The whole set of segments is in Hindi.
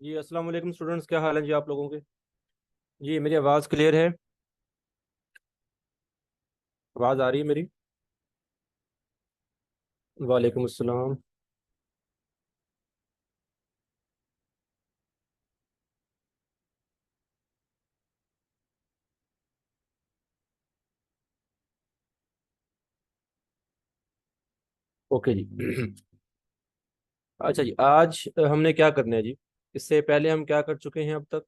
जी अस्सलाम वालेकुम स्टूडेंट्स, क्या हाल है जी आप लोगों के। जी मेरी आवाज़ क्लियर है? आवाज़ आ रही है मेरी? वालेकुम अस्सलाम। ओके जी। अच्छा जी, आज हमने क्या करना है जी? इससे पहले हम क्या कर चुके हैं अब तक?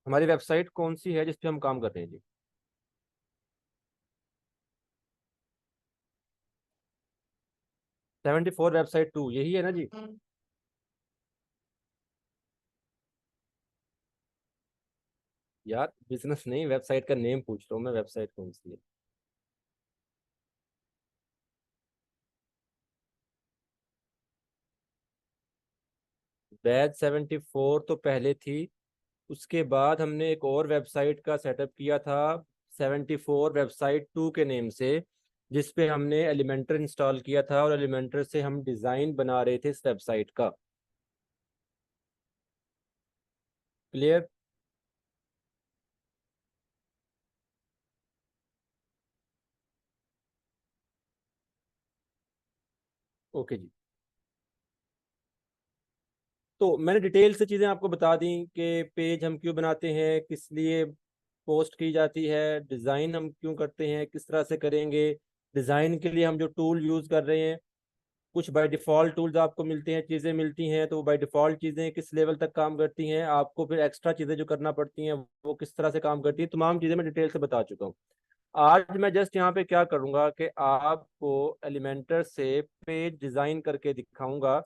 हमारी वेबसाइट कौन सी है जिस पे हम काम कर रहे हैं जी? 74 वेबसाइट 2 यही है ना जी? यार बिजनेस नहीं, वेबसाइट का नेम पूछ रहा हूँ मैं, वेबसाइट कौन सी है? बैच 74 तो पहले थी। उसके बाद हमने एक और वेबसाइट का सेटअप किया था, 74 वेबसाइट 2 के नेम से, जिस पे हमने एलिमेंटर इंस्टॉल किया था और एलिमेंटर से हम डिज़ाइन बना रहे थे इस वेबसाइट का। क्लियर? ओके जी। तो मैंने डिटेल से चीज़ें आपको बता दी कि पेज हम क्यों बनाते हैं, किस लिए पोस्ट की जाती है, डिज़ाइन हम क्यों करते हैं, किस तरह से करेंगे, डिज़ाइन के लिए हम जो टूल यूज़ कर रहे हैं। कुछ बाय डिफ़ॉल्ट टूल्स आपको मिलते हैं, चीज़ें मिलती हैं, तो वो बाय डिफ़ॉल्ट चीज़ें किस लेवल तक काम करती हैं, आपको फिर एक्स्ट्रा चीज़ें जो करना पड़ती हैं वो किस तरह से काम करती हैं, तमाम चीज़ें मैं डिटेल से बता चुका हूँ। आज मैं जस्ट यहाँ पे क्या करूँगा कि आपको एलिमेंटर से पेज डिज़ाइन करके दिखाऊंगा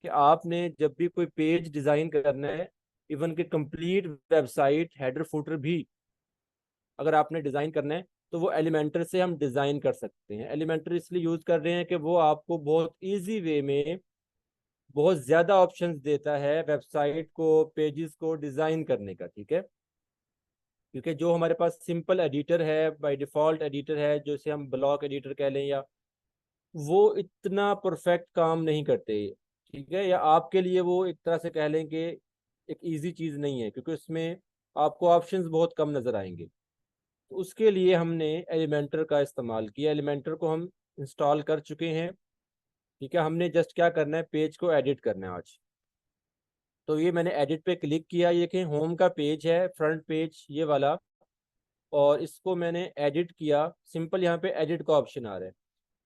कि आपने जब भी कोई पेज डिज़ाइन करना है, इवन कि कंप्लीट वेबसाइट हेडर फुटर भी अगर आपने डिज़ाइन करना है, तो वो एलिमेंटर से हम डिज़ाइन कर सकते हैं। एलिमेंटर इसलिए यूज़ कर रहे हैं कि वो आपको बहुत ईजी वे में बहुत ज़्यादा ऑप्शंस देता है वेबसाइट को, पेजेस को डिज़ाइन करने का। ठीक है? क्योंकि जो हमारे पास सिंपल एडिटर है, बाय डिफ़ॉल्ट एडिटर है, जैसे हम ब्लॉक एडिटर कह लें, या वो इतना परफेक्ट काम नहीं करते। ठीक है? या आपके लिए वो एक तरह से कह लें कि एक इजी चीज़ नहीं है, क्योंकि उसमें आपको ऑप्शंस बहुत कम नज़र आएंगे। तो उसके लिए हमने एलिमेंटर का इस्तेमाल किया। एलिमेंटर को हम इंस्टॉल कर चुके हैं। ठीक है? हमने जस्ट क्या करना है, पेज को एडिट करना है आज। तो ये मैंने एडिट पे क्लिक किया, ये देखें होम का पेज है, फ्रंट पेज ये वाला। और इसको मैंने एडिट किया, सिंपल यहाँ पे एडिट का ऑप्शन आ रहा है।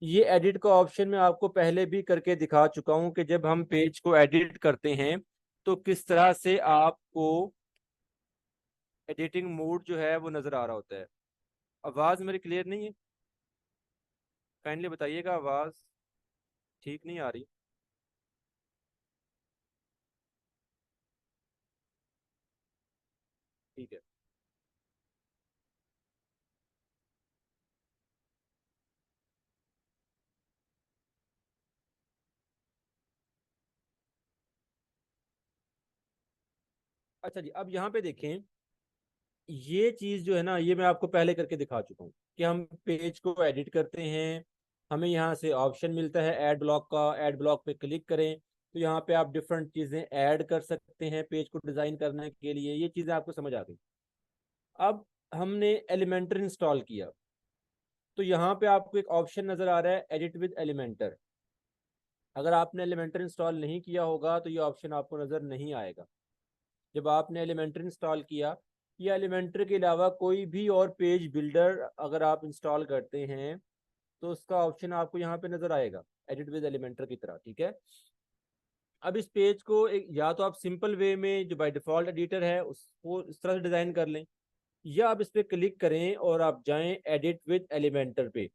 ये एडिट का ऑप्शन मैं आपको पहले भी करके दिखा चुका हूँ कि जब हम पेज को एडिट करते हैं तो किस तरह से आपको एडिटिंग मोड जो है वो नज़र आ रहा होता है। आवाज़ मेरी क्लियर नहीं है? काइंडली बताइएगा, आवाज़ ठीक नहीं आ रही। ठीक है। अच्छा जी, अब यहाँ पे देखें, ये चीज़ जो है ना, ये मैं आपको पहले करके दिखा चुका हूँ कि हम पेज को एडिट करते हैं। हमें यहाँ से ऑप्शन मिलता है ऐड ब्लॉक का, ऐड ब्लॉक पे क्लिक करें तो यहाँ पे आप डिफरेंट चीज़ें ऐड कर सकते हैं पेज को डिज़ाइन करने के लिए। ये चीज़ें आपको समझ आ गई। अब हमने एलिमेंटर इंस्टॉल किया, तो यहाँ पे आपको एक ऑप्शन नज़र आ रहा है एडिट विद एलिमेंटर। अगर आपने एलिमेंटर इंस्टॉल नहीं किया होगा तो ये ऑप्शन आपको नज़र नहीं आएगा। जब आपने एलिमेंटर इंस्टॉल किया, या एलिमेंटर के अलावा कोई भी और पेज बिल्डर अगर आप इंस्टॉल करते हैं, तो उसका ऑप्शन आपको यहाँ पे नज़र आएगा एडिट विद एलिमेंटर की तरह। ठीक है? अब इस पेज को एक, या तो आप सिंपल वे में जो बाय डिफ़ॉल्ट एडिटर है उसको इस तरह से डिज़ाइन कर लें, या आप इस पर क्लिक करें और आप जाएं एडिट विद एलिमेंटर पे।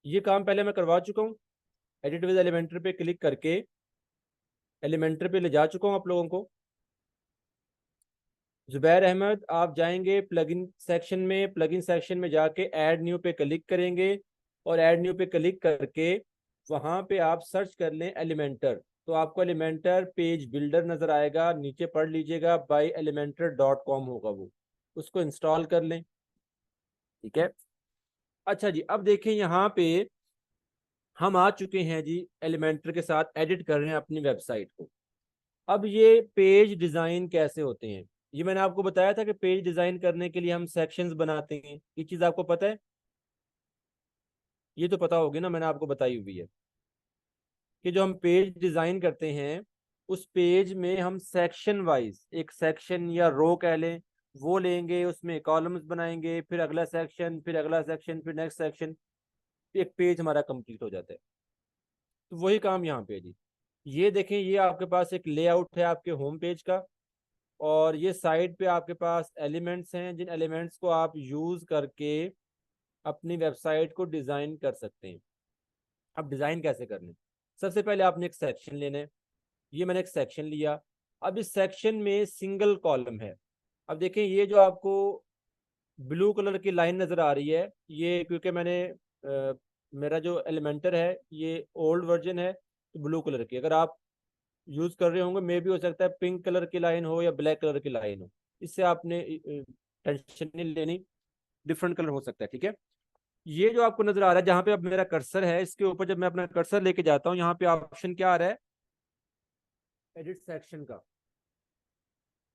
ये काम पहले मैं करवा चुका हूँ। एडिट विद एलिमेंटर पे क्लिक करके एलिमेंटर पे ले जा चुका हूँ आप लोगों को। जुबैर अहमद, आप जाएंगे प्लगइन सेक्शन में, प्लगइन सेक्शन में जाके ऐड न्यू पे क्लिक करेंगे, और ऐड न्यू पे क्लिक करके वहाँ पे आप सर्च कर लें एलिमेंटर, तो आपको एलिमेंटर पेज बिल्डर नज़र आएगा, नीचे पढ़ लीजिएगा बाई एलिमेंटर डॉट कॉम होगा वो, उसको इंस्टॉल कर लें। ठीक है? अच्छा जी, अब देखें यहाँ पे हम आ चुके हैं जी एलिमेंटर के साथ, एडिट कर रहे हैं अपनी वेबसाइट को। अब ये पेज डिजाइन कैसे होते हैं, ये मैंने आपको बताया था कि पेज डिजाइन करने के लिए हम सेक्शंस बनाते हैं, ये चीज आपको पता है? ये तो पता होगी ना, मैंने आपको बताई हुई है कि जो हम पेज डिजाइन करते हैं उस पेज में हम सेक्शन वाइज, एक सेक्शन या रो कह लें, वो लेंगे, उसमें कॉलम्स बनाएंगे, फिर अगला सेक्शन, फिर अगला सेक्शन, फिर नेक्स्ट सेक्शन, एक पेज हमारा कंप्लीट हो जाता है। तो वही काम यहाँ पे है जी। ये देखें, ये आपके पास एक लेआउट है आपके होम पेज का, और ये साइड पे आपके पास एलिमेंट्स हैं, जिन एलिमेंट्स को आप यूज करके अपनी वेबसाइट को डिजाइन कर सकते हैं। अब डिजाइन कैसे करने, सबसे पहले आपने एक सेक्शन लेना है। ये मैंने एक सेक्शन लिया। अब इस सेक्शन में सिंगल कॉलम है। अब देखें, ये जो आपको ब्लू कलर की लाइन नजर आ रही है, ये क्योंकि मेरा जो एलिमेंटर है ये ओल्ड वर्जन है, तो ब्लू कलर की, अगर आप यूज कर रहे होंगे मे भी हो सकता है पिंक कलर की लाइन हो या ब्लैक कलर की लाइन हो, इससे आपने टेंशन नहीं लेनी, डिफरेंट कलर हो सकता है, ठीक है। ये जो आपको नजर आ रहा है जहां पे अब मेरा कर्सर है, इसके ऊपर जब मैं अपना कर्सर लेके जाता हूँ, यहाँ पे ऑप्शन क्या आ रहा है, एडिट सेक्शन का,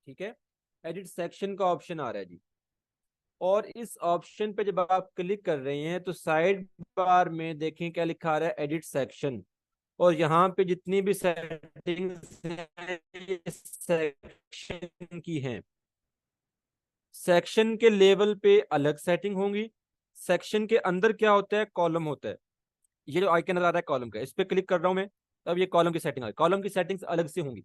ठीक है। एडिट सेक्शन का ऑप्शन आ रहा है जी। और इस ऑप्शन पे जब आप क्लिक कर रहे हैं तो साइड बार में देखें क्या लिखा आ रहा है, एडिट सेक्शन। और यहाँ पे जितनी भी सेटिंग्स हैं ये सेक्शन की हैं। सेक्शन के लेवल पे अलग सेटिंग होंगी। सेक्शन के अंदर क्या होता है, कॉलम होता है। ये जो आइकन नजर आ रहा है कॉलम का, इस पे क्लिक कर रहा हूं मैं, तब ये कॉलम की सेटिंग आ रही है। कॉलम की सेटिंग्स अलग से होंगी।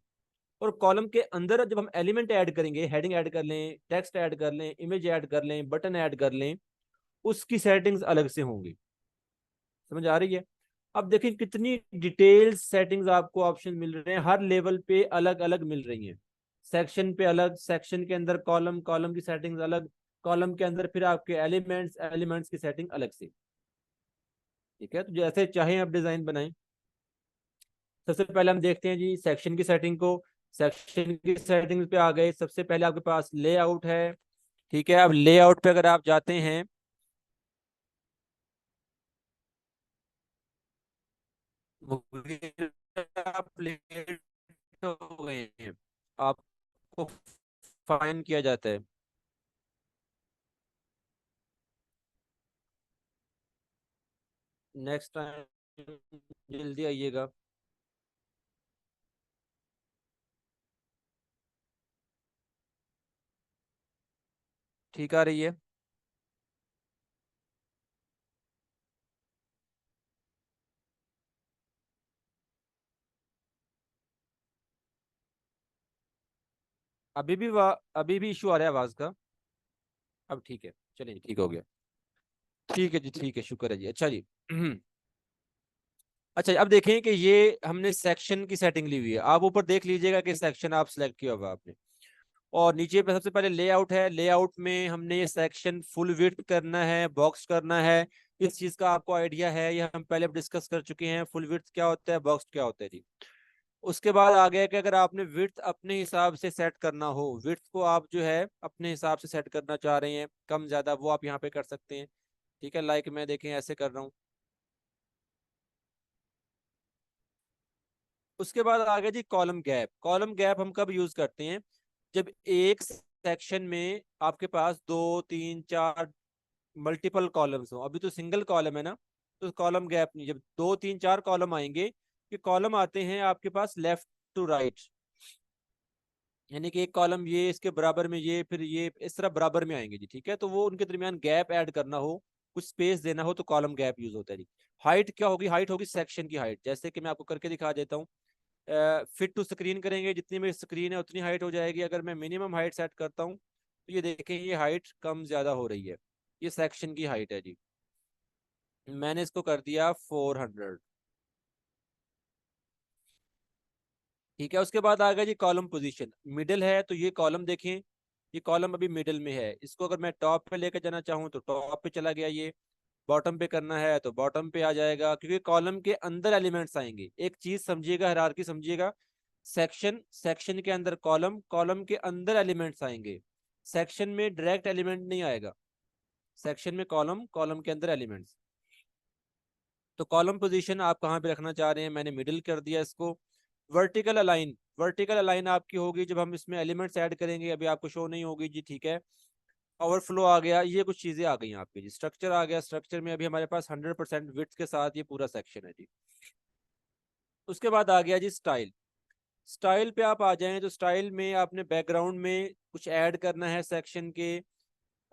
और कॉलम के अंदर जब हम एलिमेंट ऐड करेंगे, हेडिंग ऐड कर लें, टेक्स्ट ऐड कर लें, इमेज ऐड कर लें, बटन ऐड कर लें, उसकी सेटिंग्स अलग से होंगी। समझ आ रही है? अब देखिए कितनी डिटेल्स सेटिंग्स आपको ऑप्शन मिल रहे हैं, हर लेवल पे अलग अलग मिल रही हैं। सेक्शन पे अलग, सेक्शन के अंदर कॉलम, कॉलम की सेटिंग्स अलग, कॉलम के अंदर फिर आपके एलिमेंट्स, एलिमेंट्स की सेटिंग अलग से, ठीक है। तो जैसे चाहे आप डिजाइन बनाएं। सबसे पहले हम देखते हैं जी सेक्शन की सेटिंग को। सेक्शन की सेटिंग पे आ गए, सबसे पहले आपके पास लेआउट है, ठीक है। अब लेआउट पे अगर आप जाते हैं, आप लेट हो गए हैं, आपको फाइन किया जाता है। नेक्स्ट टाइम जल्दी आइएगा। ठीक आ रही है? अभी भी अभी भी इशू आ रहा है आवाज का? अब ठीक है, चलिए ठीक हो गया। ठीक है जी, ठीक है, शुक्र है जी। अच्छा जी। अच्छा, अब देखें कि ये हमने सेक्शन की सेटिंग ली हुई है। आप ऊपर देख लीजिएगा कि सेक्शन आप सिलेक्ट किया होगा आपने। और नीचे पे सबसे पहले लेआउट है। लेआउट में हमने ये सेक्शन फुल विड्थ करना है, बॉक्स करना है। इस चीज का आपको आइडिया है, ये हम पहले डिस्कस कर चुके हैं, फुल विड्थ क्या होता है, बॉक्स क्या होता है जी। उसके बाद आ गया कि अगर आपने विड्थ अपने हिसाब से सेट करना हो, विड्थ को आप जो है अपने हिसाब से सेट करना चाह रहे हैं कम ज्यादा, वो आप यहाँ पे कर सकते हैं, ठीक है। लाइक मैं देखें ऐसे कर रहा हूँ। उसके बाद आ गया G column gap. Column gap हम कब यूज करते हैं, जब एक सेक्शन में आपके पास दो, तीन, चार मल्टीपल कॉलम्स हो। अभी तो सिंगल कॉलम है ना, तो कॉलम गैप नहीं। जब दो, तीन, चार कॉलम आएंगे, कि कॉलम आते हैं आपके पास लेफ्ट टू राइट, यानी कि एक कॉलम ये इसके बराबर में, ये फिर ये इस तरह बराबर में आएंगे जी, ठीक है। तो वो उनके दरमियान गैप ऐड करना हो, कुछ स्पेस देना हो, तो कॉलम गैप यूज होता है जी। हाइट क्या होगी, हाइट होगी सेक्शन की हाइट, जैसे कि मैं आपको करके दिखा देता हूँ। फिट टू स्क्रीन करेंगे, जितनी मेरी स्क्रीन है उतनी हाइट हो जाएगी। अगर मैं मिनिमम हाइट सेट करता हूँ तो ये देखें, ये हाइट कम ज्यादा हो रही है। ये सेक्शन की हाइट है जी। मैंने इसको कर दिया 400, ठीक है। उसके बाद आ गया जी कॉलम पोजीशन। मिडिल है तो ये कॉलम देखें, ये कॉलम अभी मिडिल में है, इसको अगर मैं टॉप पे लेकर जाना चाहूँ तो टॉप पे चला गया। ये बॉटम पे करना है तो बॉटम पे आ जाएगा, क्योंकि कॉलम के अंदर एलिमेंट्स आएंगे। एक चीज समझिएगा, हायरार्की समझिएगा। सेक्शन, सेक्शन के अंदर कॉलम, कॉलम के अंदर एलिमेंट्स आएंगे। सेक्शन में डायरेक्ट एलिमेंट नहीं आएगा, सेक्शन में कॉलम, कॉलम के अंदर एलिमेंट्स। तो कॉलम पोजीशन आप कहाँ पे रखना चाह रहे हैं, मैंने मिडिल कर दिया इसको। वर्टिकल अलाइन, वर्टिकल अलाइन आपकी होगी जब हम इसमें एलिमेंट्स ऐड करेंगे, अभी आपको शो नहीं होगी जी, ठीक है। ओवरफ्लो आ गया, ये कुछ चीजें आ गई आपकी जी। स्ट्रक्चर आ गया, स्ट्रक्चर में अभी हमारे पास 100% विड्थ के साथ ये पूरा सेक्शन है जी। उसके बाद आ गया जी स्टाइल। स्टाइल पे आप आ जाएं तो स्टाइल में आपने बैकग्राउंड में कुछ ऐड करना है सेक्शन के।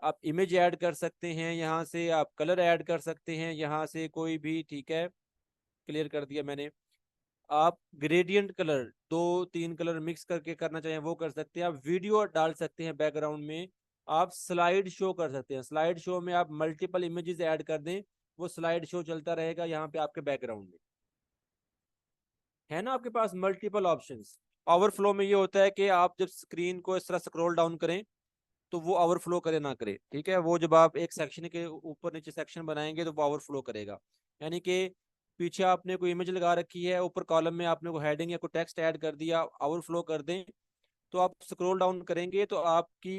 आप इमेज ऐड कर सकते हैं यहाँ से, आप कलर ऐड कर सकते हैं यहाँ से कोई भी, ठीक है। क्लियर कर दिया मैंने। आप ग्रेडियंट कलर, दो तीन कलर मिक्स करके करना चाहें वो कर सकते हैं। आप वीडियो डाल सकते हैं बैकग्राउंड में। आप स्लाइड शो कर सकते हैं, स्लाइड शो में आप मल्टीपल इमेजेस ऐड कर दें, वो स्लाइड शो चलता रहेगा यहाँ पे आपके बैकग्राउंड में। है ना आपके पास मल्टीपल ऑप्शंस। ओवरफ्लो में ये होता है कि आप जब स्क्रीन को इस तरह स्क्रॉल डाउन करें तो वो ओवरफ्लो करे ना करे, ठीक है। वो जब आप एक सेक्शन के ऊपर नीचे सेक्शन बनाएंगे तो वो ओवरफ्लो करेगा। यानी कि पीछे आपने कोई इमेज लगा रखी है, ऊपर कॉलम में आपने कोई हेडिंग या कोई टेक्स्ट ऐड कर दिया, ओवरफ्लो कर दें, तो आप स्क्रॉल डाउन करेंगे तो आपकी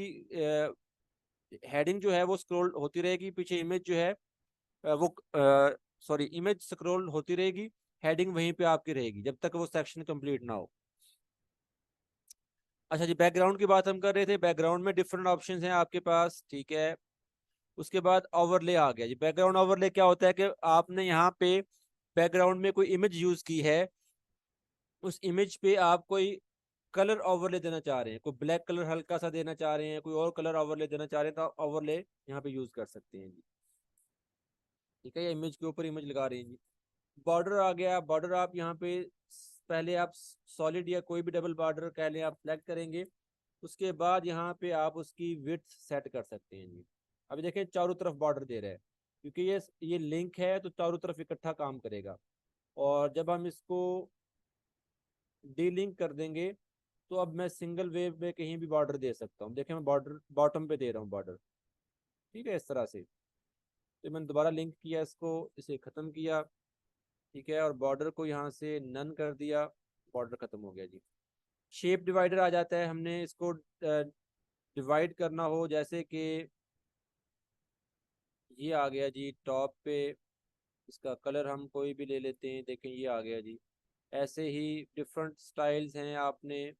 हेडिंग जो है वो स्क्रॉल होती रहेगी, पीछे इमेज जो है वो सॉरी इमेज स्क्रॉल होती रहेगी, हेडिंग वहीं पे आपकी रहेगी जब तक वो सेक्शन कंप्लीट ना हो। अच्छा जी, बैकग्राउंड की बात हम कर रहे थे। बैकग्राउंड में डिफरेंट ऑप्शंस हैं आपके पास, ठीक है। उसके बाद ओवरले आ गया जी। बैकग्राउंड ओवरले क्या होता है कि आपने यहाँ पे बैकग्राउंड में कोई इमेज यूज की है, उस इमेज पे आप कोई कलर ओवरले देना चाह रहे हैं, कोई ब्लैक कलर हल्का सा देना चाह रहे हैं, कोई और कलर ओवरले देना चाह रहे हैं, तो ओवरले यहाँ पे यूज कर सकते हैं जी, ठीक है। या इमेज के ऊपर इमेज लगा रहे हैं जी। बॉर्डर आ गया। बॉर्डर आप यहाँ पे पहले आप सॉलिड या कोई भी डबल बॉर्डर कह लें आप सेलेक्ट करेंगे, उसके बाद यहाँ पे आप उसकी विड्थ सेट कर सकते हैं जी। अभी देखें चारों तरफ बॉर्डर दे रहा है, क्योंकि ये लिंक है तो चारों तरफ इकट्ठा काम करेगा। और जब हम इसको डीलिंक कर देंगे तो अब मैं सिंगल वेव में कहीं भी बॉर्डर दे सकता हूँ। देखें मैं बॉर्डर बॉटम पे दे रहा हूँ बॉर्डर, ठीक है, इस तरह से। तो मैंने दोबारा लिंक किया इसको, इसे ख़त्म किया, ठीक है, और बॉर्डर को यहाँ से नन कर दिया, बॉर्डर ख़त्म हो गया जी। शेप डिवाइडर आ जाता है, हमने इसको डिवाइड करना हो, जैसे कि ये आ गया जी टॉप पे। इसका कलर हम कोई भी ले लेते हैं, देखें ये आ गया जी। ऐसे ही डिफरेंट स्टाइल्स हैं, आपने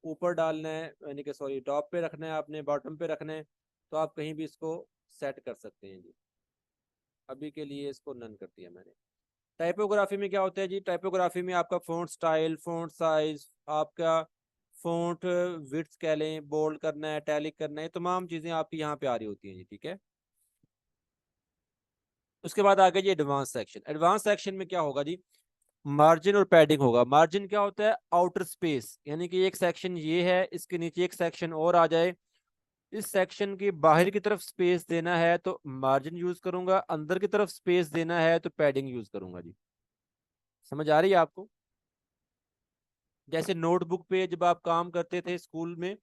ऊपर डालना है यानी कि सॉरी टॉप पे रखना है, आपने बॉटम पे रखना है, तो आप कहीं भी इसको सेट कर सकते हैं जी। अभी के लिए इसको नन कर दिया मैंने। टाइपोग्राफी में क्या होता है जी, टाइपोग्राफी में आपका फ़ॉन्ट स्टाइल, फ़ॉन्ट साइज, आपका फ़ॉन्ट विड्थ कह लें, बोल्ड करना है, टैलिक करना है, तमाम चीज़ें आपकी यहाँ पे आ रही होती हैं जी, ठीक है। उसके बाद आ गया जी एडवांस सेक्शन। एडवांस सेक्शन में क्या होगा जी, मार्जिन और पैडिंग होगा। मार्जिन क्या होता है, आउटर स्पेस, यानी कि एक सेक्शन ये है, इसके नीचे एक सेक्शन और आ जाए, इस सेक्शन की बाहर की तरफ स्पेस देना है तो मार्जिन यूज करूंगा, अंदर की तरफ स्पेस देना है तो पैडिंग यूज करूंगा जी। समझ आ रही है आपको। जैसे नोटबुक पे जब आप काम करते थे स्कूल में,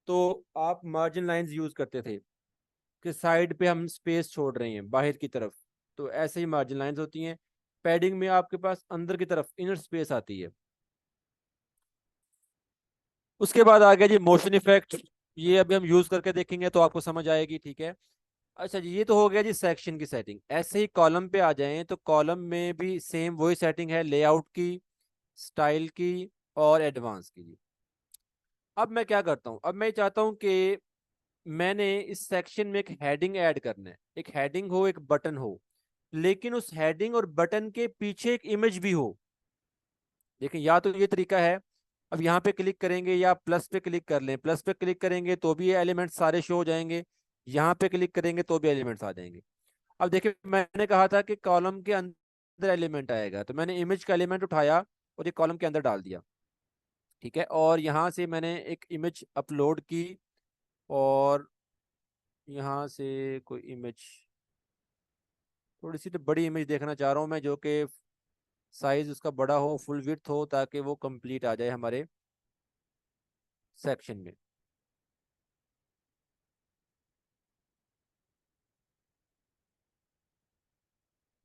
तो आप मार्जिन लाइंस यूज करते थे कि साइड पे हम स्पेस छोड़ रहे हैं बाहर की तरफ, तो ऐसे ही मार्जिन लाइंस होती हैं। पैडिंग में आपके पास अंदर की तरफ इनर स्पेस आती है। उसके बाद आ गया जी मोशन इफेक्ट। ये अभी हम यूज करके देखेंगे तो आपको समझ आएगी, ठीक है। अच्छा जी, ये तो हो गया जी सेक्शन की सेटिंग। ऐसे ही कॉलम पे आ जाएं तो कॉलम में भी सेम वही सेटिंग है, लेआउट की, स्टाइल की और एडवांस की जी। अब मैं क्या करता हूँ, अब मैं चाहता हूँ कि मैंने इस सेक्शन में एक हेडिंग ऐड करना है, एक हेडिंग हो, एक बटन हो, लेकिन उस हेडिंग और बटन के पीछे एक इमेज भी हो। देखिए या तो ये तरीका है, अब यहाँ पे क्लिक करेंगे या प्लस पे क्लिक कर लें, प्लस पे क्लिक करेंगे तो भी ये एलिमेंट्स सारे शो हो जाएंगे, यहाँ पे क्लिक करेंगे तो भी एलिमेंट्स आ जाएंगे। अब देखिए मैंने कहा था कि कॉलम के अंदर एलिमेंट आएगा, तो मैंने इमेज का एलिमेंट उठाया और ये कॉलम के अंदर डाल दिया, ठीक है। और यहाँ से मैंने एक इमेज अपलोड की, और यहाँ से कोई इमेज, थोड़ी सी तो बड़ी इमेज देखना चाह रहा हूँ मैं, जो कि साइज उसका बड़ा हो, फुल विड्थ हो, ताकि वो कंप्लीट आ जाए हमारे सेक्शन में।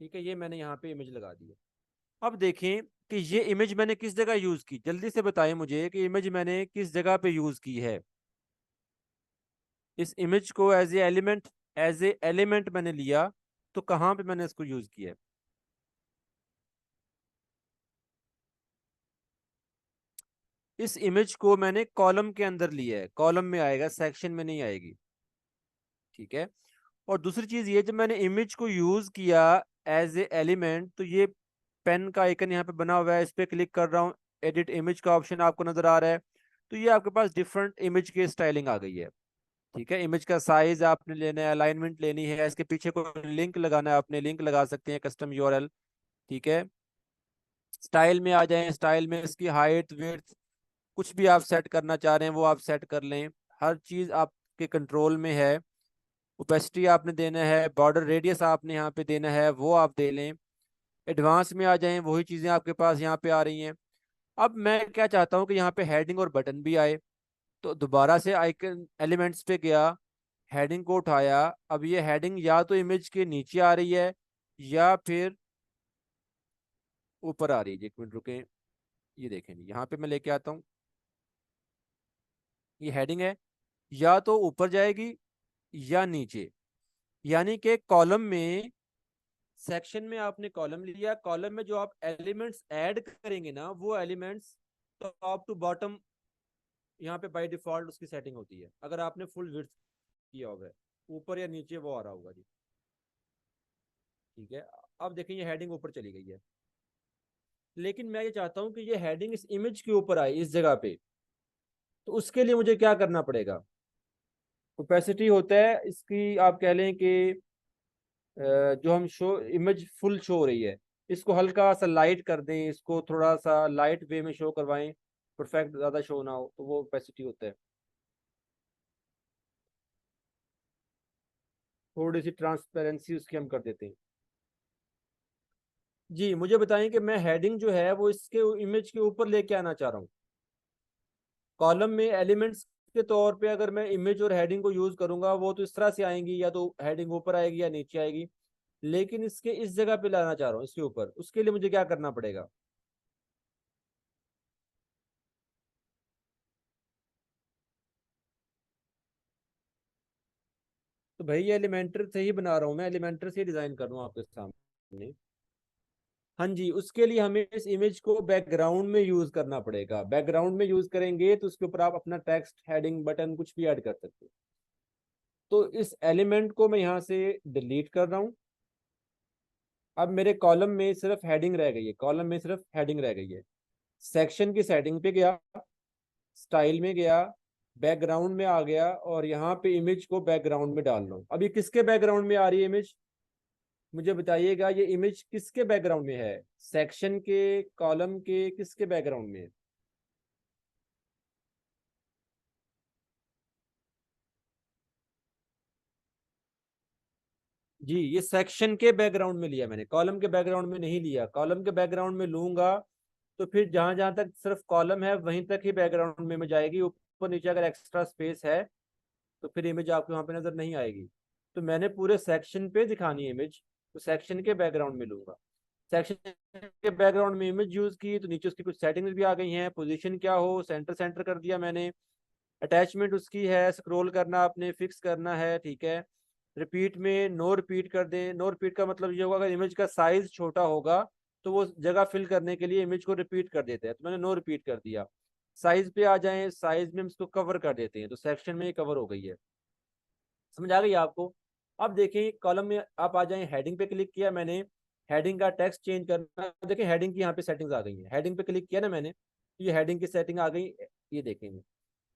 ठीक है, ये मैंने यहाँ पे इमेज लगा दी है। अब देखें कि ये इमेज मैंने किस जगह यूज की, जल्दी से बताएं मुझे कि इमेज मैंने किस जगह पे यूज की है। इस इमेज को एज ए एलिमेंट मैंने लिया, तो कहाँ पे मैंने इसको यूज किया है। इस इमेज को मैंने कॉलम के अंदर लिया है, कॉलम में आएगा, सेक्शन में नहीं आएगी। ठीक है। और दूसरी चीज ये, जब मैंने इमेज को यूज किया एज ए एलिमेंट, तो ये पेन का आइकन यहाँ पे बना हुआ है, इस पे क्लिक कर रहा हूँ, एडिट इमेज का ऑप्शन आपको नजर आ रहा है, तो ये आपके पास डिफरेंट इमेज की स्टाइलिंग आ गई है। ठीक है। इमेज का साइज आपने लेना है, अलाइनमेंट लेनी है, इसके पीछे कोई लिंक लगाना है, आपने लिंक लगा सकते हैं, कस्टम यूआरएल। ठीक है। स्टाइल में आ जाएं, स्टाइल में इसकी हाइट विड्थ कुछ भी आप सेट करना चाह रहे हैं वो आप सेट कर लें, हर चीज आपके कंट्रोल में है। ओपेसिटी आपने देना है, बॉर्डर रेडियस आपने यहाँ पे देना है, वो आप दे लें। एडवांस में आ जाएं, वही चीजें आपके पास यहाँ पे आ रही हैं। अब मैं क्या चाहता हूँ कि यहाँ पे हेडिंग और बटन भी आए, तो दोबारा से आइकन एलिमेंट्स पे गया, हेडिंग को उठाया। अब ये हेडिंग या तो इमेज के नीचे आ रही है या फिर ऊपर आ रही है। एक मिनट रुकें, ये देखें यहाँ पे मैं लेके आता हूँ, ये हेडिंग है, या तो ऊपर जाएगी या नीचे। यानी कि कॉलम में, सेक्शन में आपने कॉलम लिया, कॉलम में जो आप एलिमेंट्स ऐड करेंगे ना, वो एलिमेंट्स टॉप टू बॉटम यहाँ पे बाय डिफॉल्ट उसकी सेटिंग होती है, अगर आपने फुल विड्थ किया होगा, ऊपर या नीचे वो आ रहा होगा जी। ठीक है। अब देखें ये हेडिंग ऊपर चली गई है, लेकिन मैं ये चाहता हूँ कि ये हेडिंग इस इमेज के ऊपर आए, इस जगह पे। तो उसके लिए मुझे क्या करना पड़ेगा? ओपेसिटी होता है इसकी, आप कह लें कि जो हम शो इमेज फुल शो हो रही है, इसको हल्का सा लाइट कर दें, इसको थोड़ा सा लाइट वे में शो करवाएं, परफेक्ट ज्यादा शो ना हो, तो वो ओपेसिटी होता है। थोड़ी सी ट्रांसपेरेंसी उसकी हम कर देते हैं। जी मुझे बताएं कि मैं हेडिंग जो है वो इसके इमेज के ऊपर लेके आना चाह रहा हूँ। कॉलम में एलिमेंट्स के तौर पे अगर मैं इमेज और हेडिंग को यूज करूंगा, वो तो इस तरह से आएंगी, या तो हेडिंग ऊपर आएगी या नीचे आएगी। लेकिन इसके इस जगह पे लाना चाह रहा हूँ, इसके ऊपर, उसके लिए मुझे क्या करना पड़ेगा? तो भाई ये एलिमेंटर से ही बना रहा हूँ मैं, एलिमेंटर से ही डिजाइन कर रहा हूँ आपके सामने। हाँ जी, उसके लिए हमें इस इमेज को बैकग्राउंड में यूज करना पड़ेगा। बैकग्राउंड में यूज करेंगे तो उसके ऊपर आप अपना टेक्स्ट, हेडिंग, बटन कुछ भी ऐड कर सकते हो। तो इस एलिमेंट को मैं यहाँ से डिलीट कर रहा हूँ। अब मेरे कॉलम में सिर्फ हेडिंग रह गई है, कॉलम में सिर्फ हेडिंग रह गई है। सेक्शन की सेटिंग पे गया, स्टाइल में गया, बैकग्राउंड में आ गया, और यहाँ पे इमेज को बैकग्राउंड में डाल रहा हूँ। अब ये किसके बैकग्राउंड में आ रही है इमेज? मुझे बताइएगा, ये इमेज किसके बैकग्राउंड में है? सेक्शन के, कॉलम के, किसके बैकग्राउंड में है? जी ये सेक्शन के बैकग्राउंड में लिया मैंने, कॉलम के बैकग्राउंड में नहीं लिया। कॉलम के बैकग्राउंड में लूंगा तो फिर जहां जहां तक सिर्फ कॉलम है वहीं तक ही बैकग्राउंड में जाएगी, ऊपर नीचे अगर एक्स्ट्रा स्पेस है तो फिर इमेज आपको वहां पे नजर नहीं आएगी। तो मैंने पूरे सेक्शन पे दिखानी है इमेज, तो सेक्शन के बैकग्राउंड में लूंगा। सेक्शन के बैकग्राउंड में इमेज यूज की तो नीचे उसकी कुछ सेटिंग्स भी आ गई हैं, पोजीशन क्या हो, सेंटर सेंटर कर दिया मैंने। अटैचमेंट उसकी है, स्क्रॉल करना आपने, फिक्स करना है। ठीक है। रिपीट में नो रिपीट कर दें। नो रिपीट का मतलब ये होगा, अगर इमेज का साइज छोटा होगा तो वो जगह फिल करने के लिए इमेज को रिपीट कर देते हैं, तो मैंने नो रिपीट कर दिया। साइज पे आ जाएं, साइज में हम इसको कवर कर देते हैं, तो सेक्शन में ये कवर हो गई है। समझ आ गई आपको? अब देखें कॉलम में आप आ जाएं, हेडिंग पे क्लिक किया मैंने, हेडिंग का टेक्स्ट चेंज करना, देखें हेडिंग की यहाँ पे सेटिंग्स आ गई हैं। हेडिंग पे क्लिक किया ना मैंने, ये हेडिंग की सेटिंग आ गई, ये देखेंगे।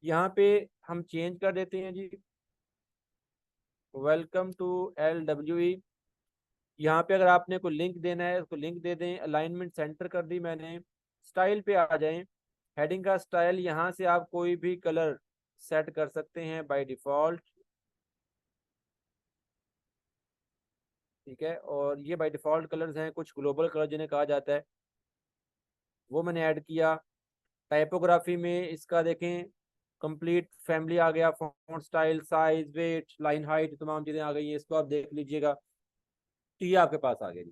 यहाँ पे हम चेंज कर देते हैं जी, वेलकम टू LWE। यहाँ पे अगर आपने कोई लिंक देना है उसको लिंक दे दें, अलाइनमेंट सेंटर कर दी मैंने। स्टाइल पे आ जाएं, हेडिंग का स्टाइल यहाँ से आप कोई भी कलर सेट कर सकते हैं बाय डिफॉल्ट। ठीक है। और ये बाय डिफॉल्ट कलर्स हैं, कुछ ग्लोबल कलर जिन्हें कहा जाता है, वो मैंने ऐड किया। टाइपोग्राफी में इसका देखें, कंप्लीट फैमिली आ गया, font style, size, weight, line height, तमाम चीज़ें आ गई हैं, इसको आप देख लीजिएगा। तो ये आपके पास आ गया।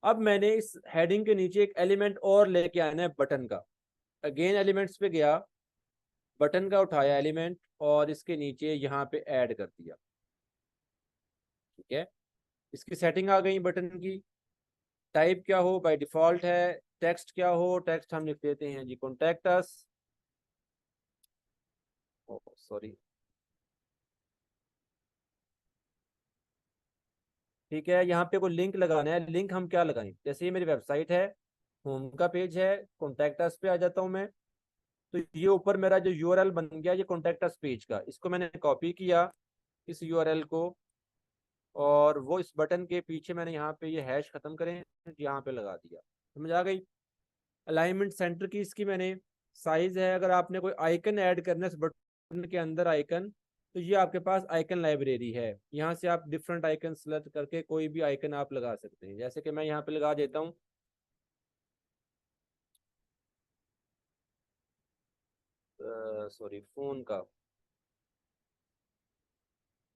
अब मैंने इस हेडिंग के नीचे एक एलिमेंट और लेके आना है, बटन का। अगेन एलिमेंट्स पे गया, बटन का उठाया एलिमेंट, और इसके नीचे यहाँ पे ऐड कर दिया। ठीक है। इसकी सेटिंग आ गई बटन की। टाइप क्या हो, बाय डिफॉल्ट है। टेक्स्ट क्या हो, टेक्स्ट हम लिख देते हैं जी, कॉन्टैक्ट अस। सॉरी। ठीक है, यहाँ पे कोई लिंक लगाना है। लिंक हम क्या लगाएं? जैसे ये मेरी वेबसाइट है, होम का पेज है, कॉन्टैक्ट अस पे आ जाता हूँ मैं। तो ये ऊपर मेरा जो यूआरएल बन गया ये कॉन्टैक्ट अस पेज का, इसको मैंने कॉपी किया इस यूआरएल को, और वो इस बटन के पीछे मैंने यहाँ पे ये हैश खत्म करें, यहाँ पे लगा दिया। समझ आ गई? अलाइनमेंट सेंटर की इसकी मैंने साइज है, अगर आपने कोई आइकन ऐड करना है इस बटन के अंदर आइकन, तो ये आपके पास आइकन लाइब्रेरी है, यहाँ से आप डिफरेंट आइकन सेलेक्ट करके कोई भी आइकन आप लगा सकते हैं। जैसे कि मैं यहाँ पे लगा देता हूँ, सॉरी, फोन का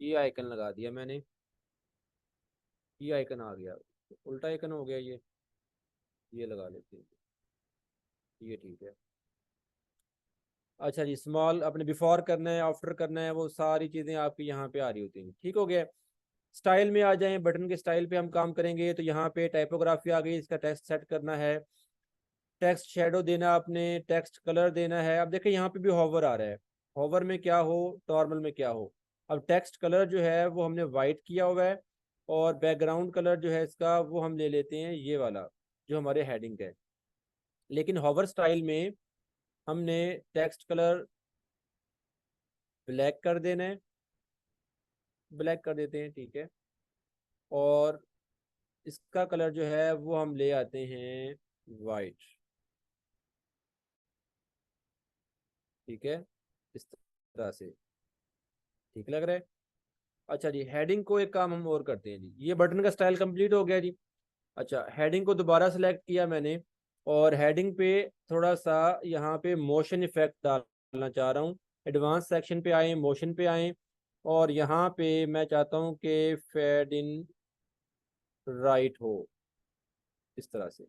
ये आइकन लगा दिया मैंने, ये आइकन आ गया, उल्टा आइकन हो गया ये लगा लेते हैं, ये ठीक है। अच्छा जी, स्मॉल अपने बिफोर करना है, आफ्टर करना है, वो सारी चीज़ें आपकी यहाँ पे आ रही होती हैं। ठीक हो गया। स्टाइल में आ जाएं, बटन के स्टाइल पे हम काम करेंगे। तो यहाँ पे टाइपोग्राफी आ गई, इसका टेक्स्ट सेट करना है, टेक्स्ट शेडो देना आपने, टेक्स्ट कलर देना है। अब देखिए यहाँ पे भी हॉवर आ रहा है, हॉवर में क्या हो, नॉर्मल में क्या हो। अब टेक्स्ट कलर जो है वो हमने वाइट किया हुआ है, और बैकग्राउंड कलर जो है इसका वो हम ले लेते हैं ये वाला जो हमारे हेडिंग का है। लेकिन हॉवर स्टाइल में हमने टेक्स्ट कलर ब्लैक कर देना है, ब्लैक कर देते हैं, ठीक है। और इसका कलर जो है वो हम ले आते हैं वाइट, ठीक है, इस तरह से। ठीक लग रहा है? अच्छा जी, हेडिंग को एक काम हम और करते हैं जी, ये बटन का स्टाइल कंप्लीट हो गया जी। अच्छा, हेडिंग को दोबारा सेलेक्ट किया मैंने, और हेडिंग पे थोड़ा सा यहाँ पे मोशन इफेक्ट डालना चाह रहा हूँ। एडवांस सेक्शन पे आए, मोशन पे आए, और यहाँ पे मैं चाहता हूँ कि फेड इन राइट हो, इस तरह से।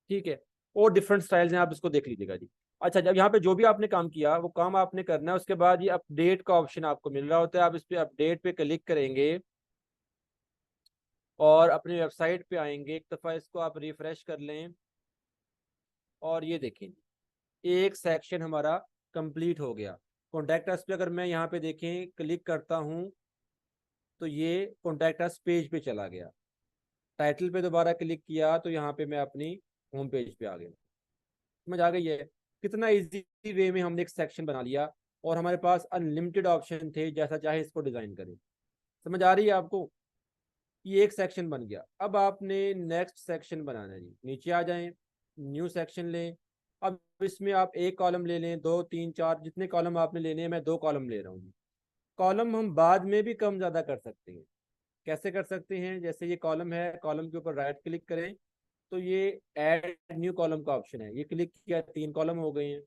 ठीक है, और डिफरेंट स्टाइल्स हैं, आप इसको देख लीजिएगा जी। अच्छा, जब यहाँ पे जो भी आपने काम किया वो काम आपने करना है, उसके बाद ये अपडेट का ऑप्शन आपको मिल रहा होता है, आप इस पे अपडेट पे क्लिक करेंगे और अपनी वेबसाइट पे आएंगे। एक दफ़ा इसको आप रिफ्रेश कर लें, और ये देखें एक सेक्शन हमारा कंप्लीट हो गया। कॉन्टैक्ट अस पे अगर मैं यहाँ पे देखें क्लिक करता हूँ, तो ये कॉन्टैक्ट अस पेज पे चला गया। टाइटल पे दोबारा क्लिक किया तो यहाँ पे मैं अपनी होम पेज पे आ गया। समझ आ गई है? कितना इजी वे में हमने एक सेक्शन बना लिया, और हमारे पास अनलिमिटेड ऑप्शन थे, जैसा चाहे इसको डिजाइन करें। समझ आ रही है आपको? ये एक सेक्शन बन गया। अब आपने नेक्स्ट सेक्शन बनाना है जी, नीचे आ जाएं, न्यू सेक्शन लें। अब इसमें आप एक कॉलम ले लें, दो, तीन, चार, जितने कॉलम आपने लेने हैं, मैं दो कॉलम ले रहा हूँ। कॉलम हम बाद में भी कम ज़्यादा कर सकते हैं। कैसे कर सकते हैं? जैसे ये कॉलम है, कॉलम के ऊपर राइट क्लिक करें, तो ये ऐड न्यू कॉलम का ऑप्शन है, ये क्लिक किया, तीन कॉलम हो गए हैं।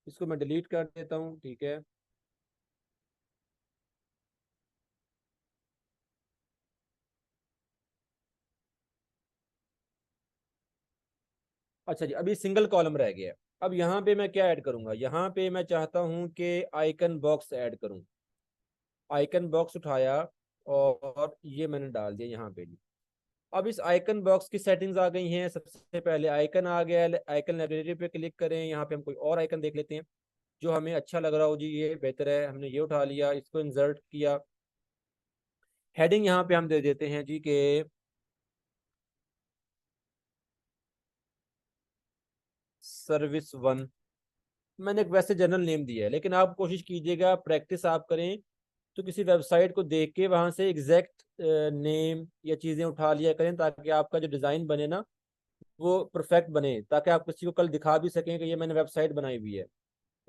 इसको मैं डिलीट कर देता हूँ, ठीक है। अच्छा जी, अभी सिंगल कॉलम रह गया है। अब यहाँ पे मैं क्या ऐड करूंगा? यहाँ पे मैं चाहता हूँ कि आइकन बॉक्स ऐड करूँ। आइकन बॉक्स उठाया, और ये मैंने डाल दिया यहाँ पे जी। अब इस आइकन बॉक्स की सेटिंग्स आ गई हैं। सबसे पहले आइकन आ गया, आइकन लाइब्रेरी पे क्लिक करें, यहाँ पे हम कोई और आइकन देख लेते हैं जो हमें अच्छा लग रहा हो जी, ये बेहतर है, हमने ये उठा लिया, इसको इंसर्ट किया। हेडिंग यहाँ पे हम दे देते हैं जी के सर्विस वन। मैंने एक वैसे जनरल नेम दिया है, लेकिन आप कोशिश कीजिएगा, प्रैक्टिस आप करें तो किसी वेबसाइट को देख के वहां से एग्जैक्ट नेम या चीजें उठा लिया करें, ताकि आपका जो डिजाइन बने ना वो परफेक्ट बने, ताकि आप किसी को कल दिखा भी सकें कि ये मैंने वेबसाइट बनाई हुई है।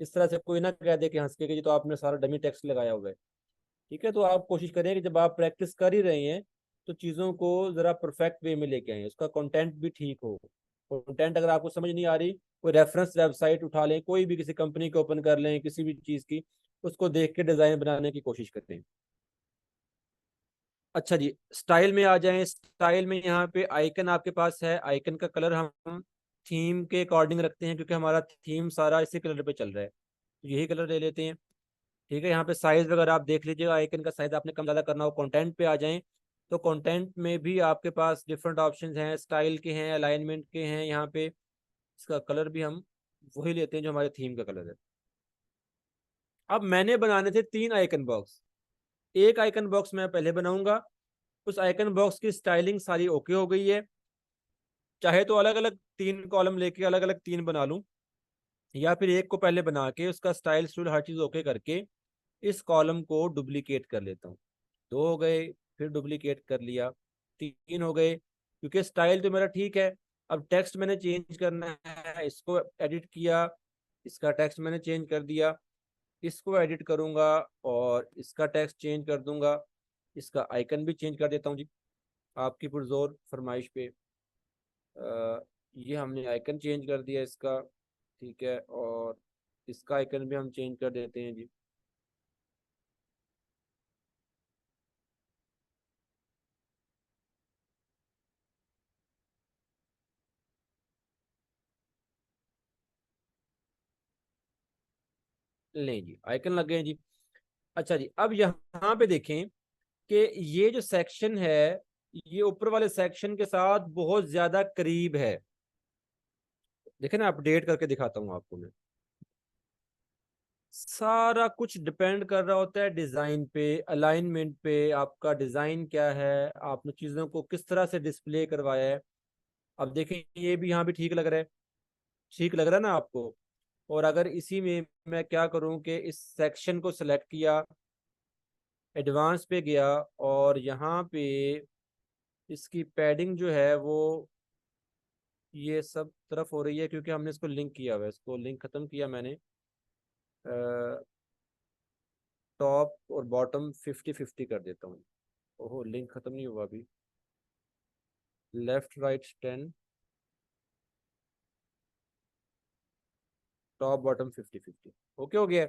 इस तरह से कोई ना कह दे कि हंस के कि ये तो आपने सारा डमी टेक्स्ट लगाया हुआ है। ठीक है, तो आप कोशिश करें कि जब आप प्रैक्टिस कर ही रहे हैं तो चीज़ों को ज़रा परफेक्ट वे में लेके आएं, उसका कंटेंट भी ठीक हो। कंटेंट अगर आपको समझ नहीं आ रही, कोई रेफरेंस वेबसाइट उठा लें, कोई भी किसी कंपनी को ओपन कर लें, किसी भी चीज़ की, उसको देख के डिज़ाइन बनाने की कोशिश करते हैं। अच्छा जी, स्टाइल में आ जाएं। स्टाइल में यहाँ पे आइकन आपके पास है, आइकन का कलर हम थीम के अकॉर्डिंग रखते हैं, क्योंकि हमारा थीम सारा इसी कलर पे चल रहा है, तो यही कलर ले लेते हैं। ठीक है, यहाँ पे साइज वगैरह आप देख लीजिएगा, आइकन का साइज आपने कम ज़्यादा करना हो। कंटेंट पे आ जाएं, तो कंटेंट में भी आपके पास डिफरेंट ऑप्शंस हैं, स्टाइल के हैं, अलाइनमेंट के हैं। यहाँ पे इसका कलर भी हम वही लेते हैं जो हमारे थीम का कलर है। अब मैंने बनाने थे 3 आइकन बॉक्स। एक आइकन बॉक्स मैं पहले बनाऊंगा, उस आइकन बॉक्स की स्टाइलिंग सारी ओके हो गई है। चाहे तो अलग अलग 3 कॉलम लेके अलग अलग 3 बना लूं, या फिर एक को पहले बना के उसका स्टाइल स्टूल हर चीज ओके करके इस कॉलम को डुप्लीकेट कर लेता हूँ। 2 हो गए, फिर डुप्लीकेट कर लिया, 3 हो गए, क्योंकि स्टाइल तो मेरा ठीक है। अब टेक्स्ट मैंने चेंज करना है, इसको एडिट किया, इसका टेक्स्ट मैंने चेंज कर दिया, इसको एडिट करूंगा और इसका टेक्स्ट चेंज कर दूंगा, इसका आइकन भी चेंज कर देता हूँ जी आपकी पुरजोर फरमाइश पे। ये हमने आइकन चेंज कर दिया इसका, ठीक है, और इसका आइकन भी हम चेंज कर देते हैं जी। लें जी, आइकन लग गए जी। अच्छा जी, अब यहाँ पे देखें कि ये जो सेक्शन है, ये ऊपर वाले सेक्शन के साथ बहुत ज्यादा करीब है। देखें ना, अपडेट करके दिखाता हूँ आपको मैं। सारा कुछ डिपेंड कर रहा होता है डिजाइन पे, अलाइनमेंट पे, आपका डिजाइन क्या है, आपने चीजों को किस तरह से डिस्प्ले करवाया है। अब देखें, ये भी यहाँ भी ठीक लग रहा है, ठीक लग रहा है ना आपको। और अगर इसी में मैं क्या करूं कि इस सेक्शन को सिलेक्ट किया, एडवांस पे गया, और यहाँ पे इसकी पैडिंग जो है वो ये सब तरफ हो रही है, क्योंकि हमने इसको लिंक किया हुआ है, इसको लिंक खत्म किया मैंने। टॉप और बॉटम 50-50 कर देता हूँ। ओहो, लिंक खत्म नहीं हुआ अभी। Left right 10, top bottom 50-50, okay हो गया।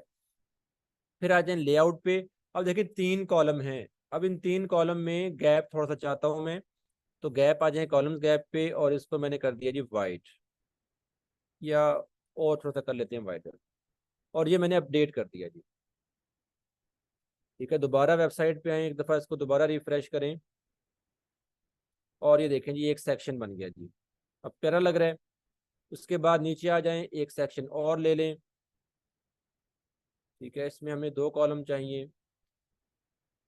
फिर आ जाए लेआउट पे। अब देखिए 3 कॉलम हैं, अब इन 3 कॉलम में गैप थोड़ा सा चाहता हूँ मैं, तो गैप आ जाए कॉलम्स गैप पे, और इसको मैंने कर दिया जी वाइट, या और थोड़ा सा कर लेते हैं वाइट, और ये मैंने अपडेट कर दिया जी। ठीक है, दोबारा वेबसाइट पे आए, एक दफ़ा इसको दोबारा रिफ्रेश करें, और ये देखें जी एक सेक्शन बन गया जी। अब प्यारा लग रहा है। उसके बाद नीचे आ जाएं, एक सेक्शन और ले लें। ठीक है, इसमें हमें 2 कॉलम चाहिए,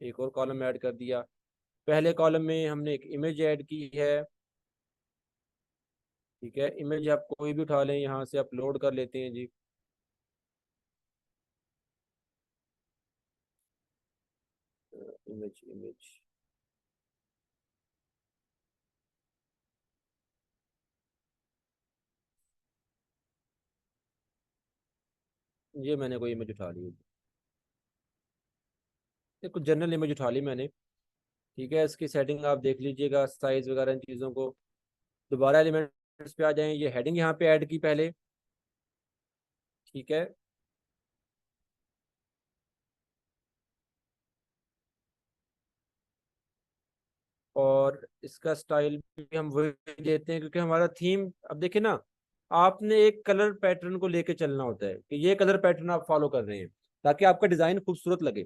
एक और कॉलम ऐड कर दिया। पहले कॉलम में हमने एक इमेज ऐड की है। ठीक है, इमेज आप कोई भी उठा लें, यहाँ से अपलोड कर लेते हैं जी। इमेज इमेज, ये मैंने कोई इमेज उठा ली, ये कुछ जनरल इमेज उठा ली मैंने। ठीक है, इसकी सेटिंग आप देख लीजिएगा, साइज वगैरह इन चीज़ों को। दोबारा एलिमेंट्स पे आ जाएं, ये हेडिंग यहाँ पे ऐड की पहले। ठीक है, और इसका स्टाइल भी हम वही देते हैं, क्योंकि हमारा थीम, अब देखिए ना, आपने एक कलर पैटर्न को लेके चलना होता है कि ये कलर पैटर्न आप फॉलो कर रहे हैं ताकि आपका डिजाइन खूबसूरत लगे।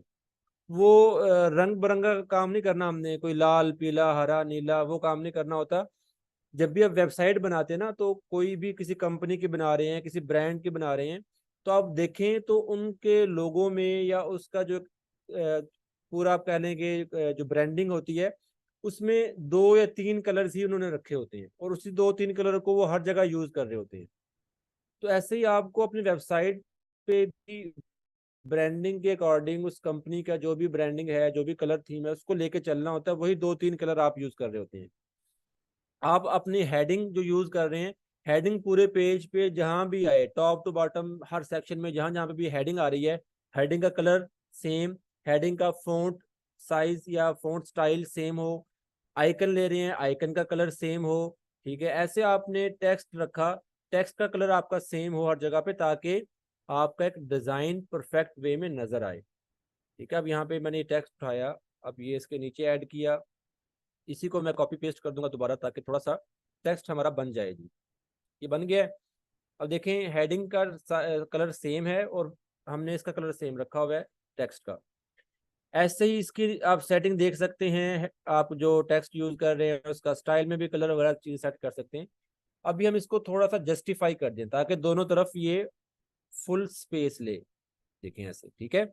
वो रंग बिरंगा काम नहीं करना हमने, कोई लाल पीला हरा नीला वो काम नहीं करना होता। जब भी आप वेबसाइट बनाते हैं ना, तो कोई भी किसी कंपनी की बना रहे हैं, किसी ब्रांड की बना रहे हैं, तो आप देखें तो उनके लोगों में या उसका जो पूरा आप कह लेंगे जो ब्रांडिंग होती है, उसमें 2 या 3 कलर्स ही उन्होंने रखे होते हैं, और उसी 2-3 कलर को वो हर जगह यूज कर रहे होते हैं। तो ऐसे ही आपको अपनी वेबसाइट पे भी ब्रांडिंग के अकॉर्डिंग उस कंपनी का जो भी ब्रांडिंग है, जो भी कलर थीम है, उसको लेके चलना होता है। वही 2-3 कलर आप यूज कर रहे होते हैं। आप अपनी हेडिंग जो यूज कर रहे हैं, हेडिंग पूरे पेज पे जहां भी आए, टॉप टू बॉटम हर सेक्शन में जहां जहां पे भी हेडिंग आ रही है, हेडिंग का कलर सेम, हेडिंग का फॉन्ट साइज या फॉन्ट स्टाइल सेम हो। आइकन ले रहे हैं, आइकन का कलर सेम हो। ठीक है, ऐसे आपने टेक्स्ट रखा, टेक्स्ट का कलर आपका सेम हो हर जगह पे, ताकि आपका एक डिजाइन परफेक्ट वे में नजर आए। ठीक है, अब यहाँ पे मैंने टेक्स्ट उठाया, अब ये इसके नीचे ऐड किया, इसी को मैं कॉपी पेस्ट कर दूंगा दोबारा, ताकि थोड़ा सा टेक्स्ट हमारा बन जाए जी। ये बन गया है। अब देखें, हेडिंग का कलर सेम है, और हमने इसका कलर सेम रखा हुआ है टेक्स्ट का। ऐसे ही इसकी आप सेटिंग देख सकते हैं, आप जो टेक्स्ट यूज कर रहे हैं उसका स्टाइल में भी कलर वगैरह चीज सेट कर सकते हैं। अभी हम इसको थोड़ा सा जस्टिफाई कर दें ताकि दोनों तरफ ये फुल स्पेस ले। देखें ऐसे, ठीक है।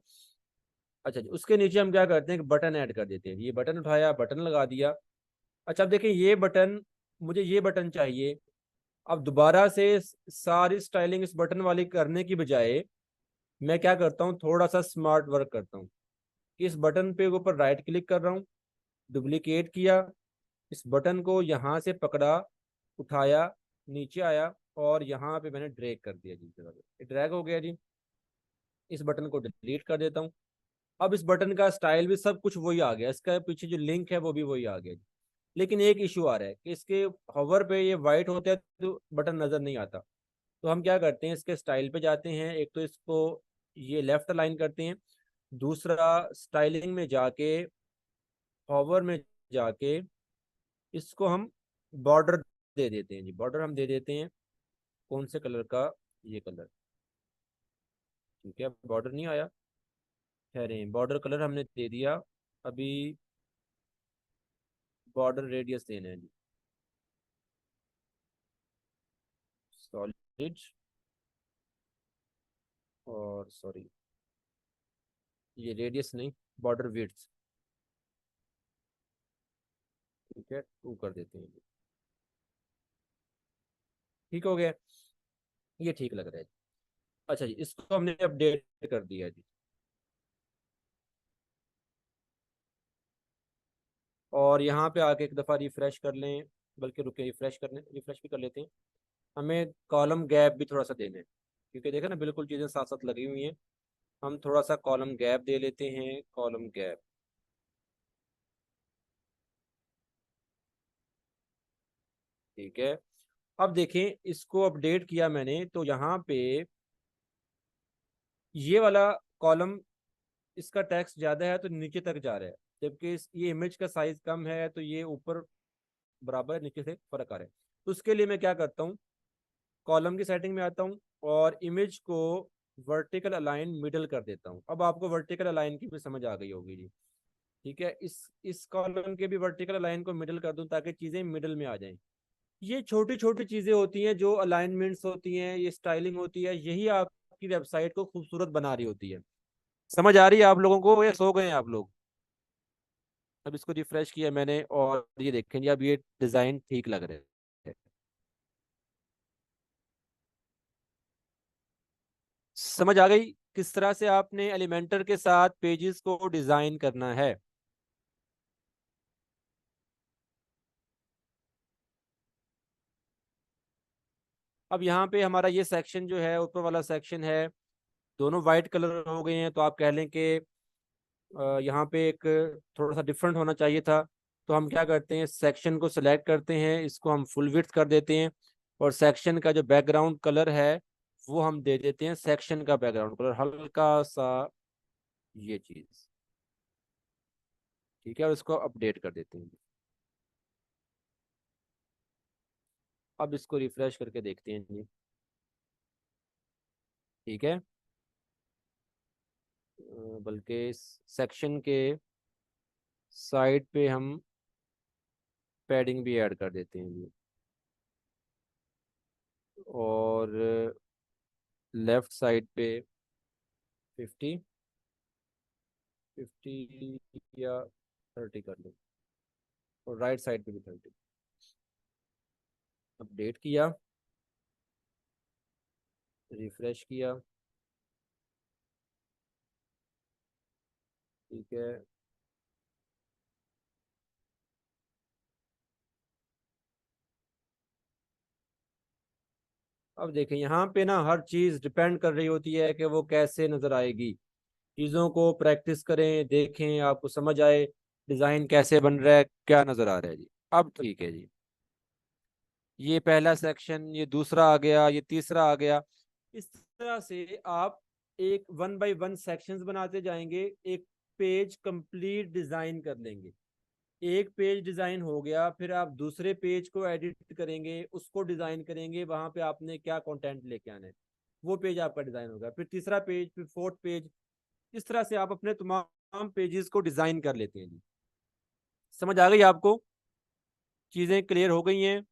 अच्छा जी, उसके नीचे हम क्या करते हैं कि बटन ऐड कर देते हैं। ये बटन उठाया, बटन लगा दिया। अच्छा अब देखें ये बटन, मुझे ये बटन चाहिए। अब दोबारा से सारी स्टाइलिंग इस बटन वाली करने की बजाय मैं क्या करता हूँ, थोड़ा सा स्मार्ट वर्क करता हूँ। इस बटन पे ऊपर राइट क्लिक कर रहा हूँ, डुप्लीकेट किया, इस बटन को यहाँ से पकड़ा, उठाया, नीचे आया और यहाँ पे मैंने ड्रैग कर दिया जी। ये ड्रैग हो गया जी। इस बटन को डिलीट कर देता हूँ। अब इस बटन का स्टाइल भी सब कुछ वही आ गया, इसका पीछे जो लिंक है वो भी वही आ गया। लेकिन एक इशू आ रहा है कि इसके हॉवर पे ये वाइट होता है तो बटन नजर नहीं आता। तो हम क्या करते हैं, इसके स्टाइल पे जाते हैं, एक तो इसको ये लेफ्ट अलाइन करते हैं, दूसरा स्टाइलिंग में जाके, हॉवर में जाके इसको हम बॉर्डर दे देते हैं जी। बॉर्डर हम दे देते हैं कौन से कलर का, ये कलर, ठीक है। बॉर्डर नहीं आया, ठहरे, बॉर्डर कलर हमने दे दिया। अभी बॉर्डर रेडियस देना है जी, सॉलिड, और सॉरी ये रेडियस नहीं, बॉर्डर विड्थ, ठीक है, 2 कर देते हैं। ठीक हो गया, ये ठीक लग रहा है। अच्छा जी, इसको हमने अपडेट कर दिया जी। और यहाँ पे आके एक दफ़ा रिफ्रेश कर लें, बल्कि रुके, रिफ्रेश कर लें, रिफ्रेश भी कर लेते हैं। हमें कॉलम गैप भी थोड़ा सा देना है, क्योंकि देखो ना बिल्कुल चीज़ें साथ साथ लगी हुई हैं। हम थोड़ा सा कॉलम गैप दे लेते हैं, कॉलम गैप, ठीक है। अब देखें, इसको अपडेट किया मैंने तो यहाँ पे ये वाला कॉलम, इसका टेक्स्ट ज़्यादा है तो नीचे तक जा रहा है, जबकि ये इमेज का साइज कम है तो ये ऊपर बराबर है, नीचे से फर्क आ रहा है। तो उसके लिए मैं क्या करता हूँ, कॉलम की सेटिंग में आता हूँ और इमेज को वर्टिकल अलाइन मिडल कर देता हूँ। अब आपको वर्टिकल अलाइन की भी समझ आ गई होगी जी, ठीक है। इस कॉलम के भी वर्टिकल अलाइन को मिडल कर दूं ताकि चीज़ें मिडल में आ जाएं। ये छोटी छोटी चीज़ें होती हैं जो अलाइनमेंट्स होती हैं, ये स्टाइलिंग होती है, यही आपकी वेबसाइट को खूबसूरत बना रही होती है। समझ आ रही है आप लोगों को या सो गए हैं आप लोग? अब इसको रिफ्रेश किया मैंने और ये देखेंगे, अब ये डिज़ाइन ठीक लग रहा है। समझ आ गई किस तरह से आपने एलिमेंटर के साथ पेजेस को डिजाइन करना है? अब यहाँ पे हमारा ये सेक्शन जो है, ऊपर वाला सेक्शन है, दोनों वाइट कलर हो गए हैं, तो आप कह लें कि यहाँ पे एक थोड़ा सा डिफरेंट होना चाहिए था। तो हम क्या करते हैं, सेक्शन को सिलेक्ट करते हैं, इसको हम फुल विड्थ कर देते हैं, और सेक्शन का जो बैकग्राउंड कलर है वो हम दे देते हैं सेक्शन का बैकग्राउंड कलर हल्का सा, ये चीज, ठीक है। और इसको अपडेट कर देते हैं। अब इसको रिफ्रेश करके देखते हैं जी, ठीक है। बल्कि सेक्शन के साइड पे हम पैडिंग भी ऐड कर देते हैं जी, और लेफ्ट साइड पे 50, 50 या 30 कर लो, और राइट साइड पे भी 30। अपडेट किया, रिफ्रेश किया, ठीक है। अब देखें यहाँ पे ना हर चीज़ डिपेंड कर रही होती है कि वो कैसे नज़र आएगी। चीज़ों को प्रैक्टिस करें, देखें, आपको समझ आए डिज़ाइन कैसे बन रहा है, क्या नज़र आ रहा है जी। अब ठीक है जी, ये पहला सेक्शन, ये दूसरा आ गया, ये तीसरा आ गया। इस तरह से आप एक वन बाय वन सेक्शंस बनाते जाएंगे, एक पेज कंप्लीट डिजाइन कर लेंगे। एक पेज डिजाइन हो गया, फिर आप दूसरे पेज को एडिट करेंगे, उसको डिजाइन करेंगे, वहां पे आपने क्या कंटेंट लेके आना है, वो पेज आपका डिजाइन होगा। फिर तीसरा पेज, फिर फोर्थ पेज, इस तरह से आप अपने तमाम पेजेस को डिजाइन कर लेते हैं जी। समझ आ गई आपको? चीजें क्लियर हो गई हैं?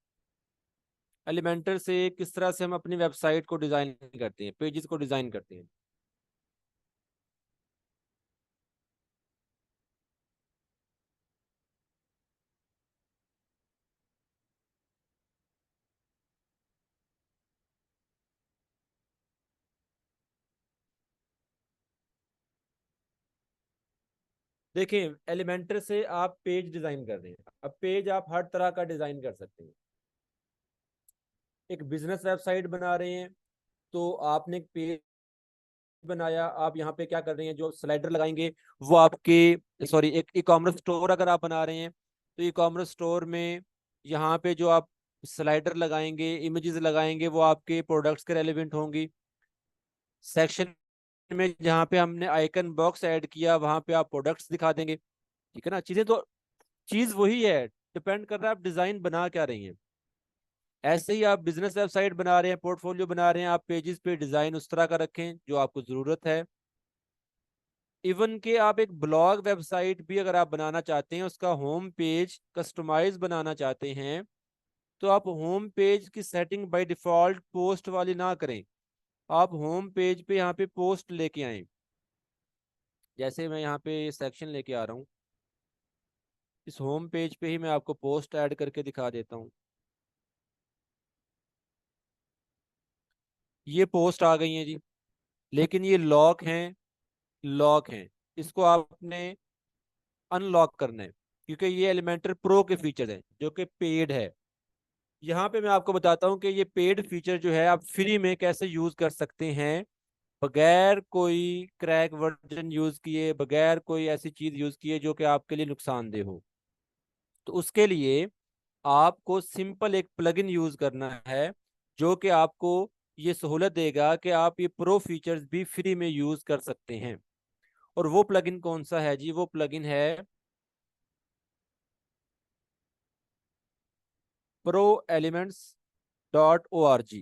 एलिमेंटर से किस तरह से हम अपनी वेबसाइट को डिजाइन करते हैं, पेजेस को डिजाइन करते हैं। देखिए, एलिमेंटर से आप पेज डिजाइन कर रहे हैं। अब पेज आप हर तरह का डिजाइन कर सकते हैं। एक बिजनेस वेबसाइट बना रहे हैं तो आपने एक पेज बनाया, आप यहाँ पे क्या कर रहे हैं, जो स्लाइडर लगाएंगे वो आपके, सॉरी, एक ई कॉमर्स स्टोर अगर आप बना रहे हैं तो ई कॉमर्स स्टोर में यहाँ पे जो आप स्लाइडर लगाएंगे, इमेजेस लगाएंगे, वो आपके प्रोडक्ट्स के रेलिवेंट होंगी। सेक्शन में जहाँ पे हमने आइकन बॉक्स ऐड किया वहां पे आप प्रोडक्ट्स दिखा देंगे। ठीक है ना, चीजें तो चीज वही है, डिपेंड कर रहा है आप डिजाइन बना क्या रही हैं। ऐसे ही आप बिजनेस वेबसाइट बना रहे हैं, पोर्टफोलियो बना रहे हैं, आप पेजेस पे डिजाइन उस तरह का रखें जो आपको जरूरत है। इवन के आप एक ब्लॉग वेबसाइट भी अगर आप बनाना चाहते हैं, उसका होम पेज कस्टमाइज बनाना चाहते हैं, तो आप होम पेज की सेटिंग बाय डिफॉल्ट पोस्ट वाली ना करें। आप होम पेज पे यहाँ पे पोस्ट लेके आए। जैसे मैं यहाँ पे सेक्शन लेके आ रहा हूँ, इस होम पेज पे ही मैं आपको पोस्ट ऐड करके दिखा देता हूँ। ये पोस्ट आ गई है जी, लेकिन ये लॉक हैं। इसको आपने अनलॉक करना है, क्योंकि ये एलिमेंटर प्रो के फीचर हैं जो कि पेड है। यहाँ पे मैं आपको बताता हूँ कि ये पेड फीचर जो है आप फ्री में कैसे यूज कर सकते हैं, बगैर कोई क्रैक वर्जन यूज किए, बगैर कोई ऐसी चीज यूज किए जो कि आपके लिए नुकसानदेह हो। तो उसके लिए आपको सिंपल एक प्लगइन यूज करना है जो कि आपको ये सहूलत देगा कि आप ये प्रो फीचर्स भी फ्री में यूज कर सकते हैं। और वो प्लगइन कौन सा है जी? वो प्लगइन है pro elements dot O R G.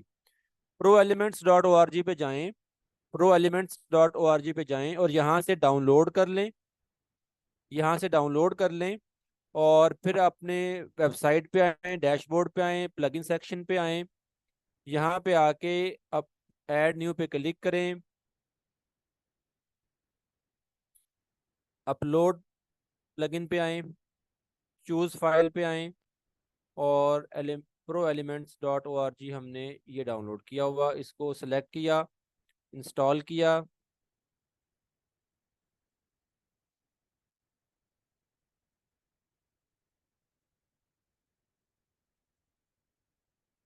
Pro elements dot O R G पे जाएं, pro elements dot O R G पे जाएं और यहाँ से डाउनलोड कर लें। यहाँ से डाउनलोड कर लें और फिर अपने वेबसाइट पे आए, डैशबोर्ड पे आए, प्लगइन सेक्शन पे आए। यहाँ पे आके अब ऐड न्यू पे क्लिक करें, अपलोड प्लगइन पे आए, चूज फाइल पे आए और pro elements dot O R G हमने ये डाउनलोड किया हुआ, इसको सेलेक्ट किया, इंस्टॉल किया।